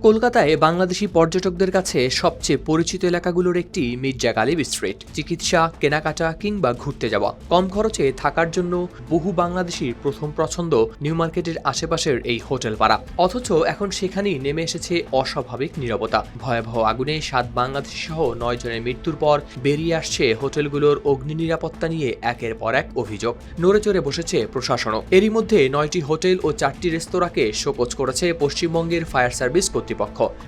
কলকাতায় বাংলাদেশি পর্যটকদের কাছে সবচেয়ে পরিচিত এলাকাগুলোর একটি মির্জা গালিব স্ট্রিট। চিকিৎসা, কেনাকাটা কিংবা ঘুরতে যাওয়া, কম খরচে থাকার জন্য বহু বাংলাদেশির প্রথম পছন্দ নিউ মার্কেটের আশেপাশের এই হোটেল পাড়া। অথচ এখন সেখানেই নেমে এসেছে অস্বাভাবিক নীরবতা। ভয়াবহ আগুনে 7 বাংলাদেশি সহ 9 জনের মৃত্যুর পর বেরিয়ে আসছে হোটেলগুলোর অগ্নি নিরাপত্তা নিয়ে একের পর এক অভিযোগ। নড়ে চড়ে বসেছে প্রশাসনও। এরই মধ্যে 9টি হোটেল ও 4টি রেস্তোরাঁকে শোকজ করেছে পশ্চিমবঙ্গের ফায়ার সার্ভিস কর্তৃপক্ষ।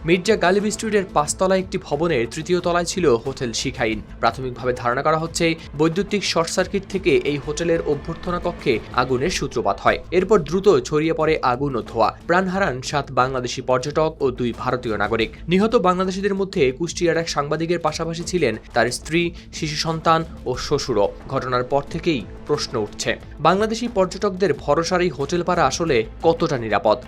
মির্জা গালিব স্ট্রিটের 5 তলায় একটি ভবনের 3য় তলায় ছিল হোটেল শিখাইন। প্রাথমিকভাবে ধারণা করা হচ্ছে বৈদ্যুতিক শর্ট সার্কিট থেকে এই হোটেলের অভ্যর্থনা কক্ষে আগুনের সূত্রপাত হয়। এরপর দ্রুত ছড়িয়ে পড়ে আগুন ও ধোঁয়া। প্রাণ হারান 7 বাংলাদেশি পর্যটক ও 2 ভারতীয় নাগরিক। নিহত বাংলাদেশিদের মধ্যে কুষ্টিয়ার এক সাংবাদিকের পাশাপাশি ছিলেন তার স্ত্রী, শিশু সন্তান ও শ্বশুরও। ঘটনার পর থেকেই প্রশ্ন উঠছে, বাংলাদেশি পর্যটকদের ভরসার এই হোটেল পাড়া আসলে কতটা নিরাপদ?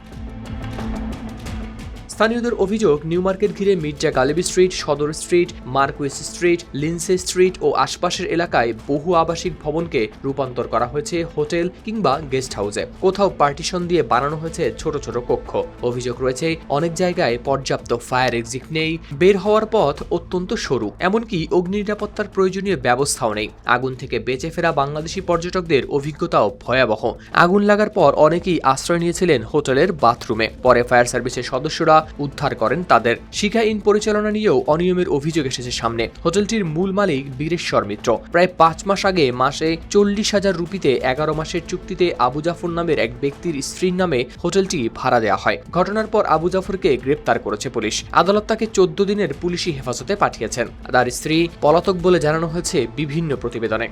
স্থানীয়দের অভিযোগ, নিউ মার্কেট ঘিরে মির্জা গালিব স্ট্রিট, সদর স্ট্রিট, মার্কুইস স্ট্রিট, লিন্সে স্ট্রিট ও আশপাশের এলাকায় বহু আবাসিক ভবনকে রূপান্তর করা হয়েছে হোটেল কিংবা গেস্ট হাউসে। কোথাও পার্টিশন দিয়ে বানানো হয়েছে ছোট ছোট কক্ষ। অভিযোগ রয়েছে অনেক জায়গায় পর্যাপ্ত ফায়ার এক্সিট নেই, বের হওয়ার পথ অত্যন্ত সরু, এমনকি অগ্নি নিরাপত্তার প্রয়োজনীয় ব্যবস্থাও নেই। আগুন থেকে বেঁচে ফেরা বাংলাদেশি পর্যটকদের অভিজ্ঞতাও ভয়াবহ। আগুন লাগার পর অনেকেই আশ্রয় নিয়েছিলেন হোটেলের বাথরুমে। পরে ফায়ার সার্ভিসের সদস্যরা উদ্ধার করেন তাদের। শিখাইন পরিচালনা নিয়েও অনিয়মের অভিযোগ এসেছে সামনে। হোটেলটির মূল মালিক বীরেশ্বর মিত্র প্রায় 5 মাস আগে মাসে 40,000 রুপিতে 11 মাসের চুক্তিতে আবু জাফর নামের এক ব্যক্তির স্ত্রীর নামে হোটেলটি ভাড়া দেওয়া হয়। ঘটনার পর আবু জাফরকে গ্রেপ্তার করেছে পুলিশ। আদালত তাকে 14 দিনের পুলিশি হেফাজতে পাঠিয়েছেন। তার স্ত্রী পলাতক বলে জানানো হয়েছে বিভিন্ন প্রতিবেদনে।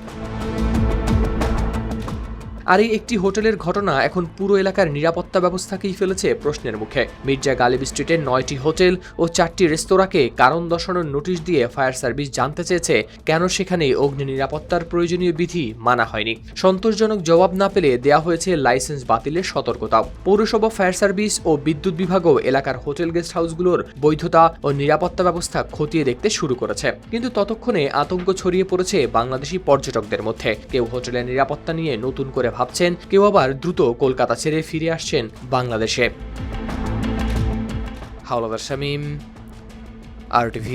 আর এই একটি হোটেলের ঘটনা এখন পুরো এলাকার নিরাপত্তা ব্যবস্থাকেই ফেলেছে প্রশ্নের মুখে। মির্জা গালিব স্ট্রিটের 9টি হোটেল ও 4টি রেস্তোরাঁকে কারণ দর্শানোর নোটিশ দিয়ে ফায়ার সার্ভিস জানতে চেয়েছে কেন সেখানে অগ্নি নিরাপত্তার প্রয়োজনীয় বিধি মানা হয়নি। সন্তোষজনক জবাব না পেলে দেয়া হয়েছে লাইসেন্স বাতিলের সতর্কতাও। পৌরসভা, ফায়ার সার্ভিস ও বিদ্যুৎ বিভাগও এলাকার হোটেল গেস্ট হাউসগুলোর বৈধতা ও নিরাপত্তা ব্যবস্থা খতিয়ে দেখতে শুরু করেছে। কিন্তু ততক্ষণে আতঙ্ক ছড়িয়ে পড়েছে বাংলাদেশি পর্যটকদের মধ্যে। কেউ হোটেলের নিরাপত্তা নিয়ে নতুন করে ভাবছেন, কেউ আবার দ্রুত কলকাতা ছেড়ে ফিরে আসছেন বাংলাদেশে। হাওলাদার শামীম, RTV।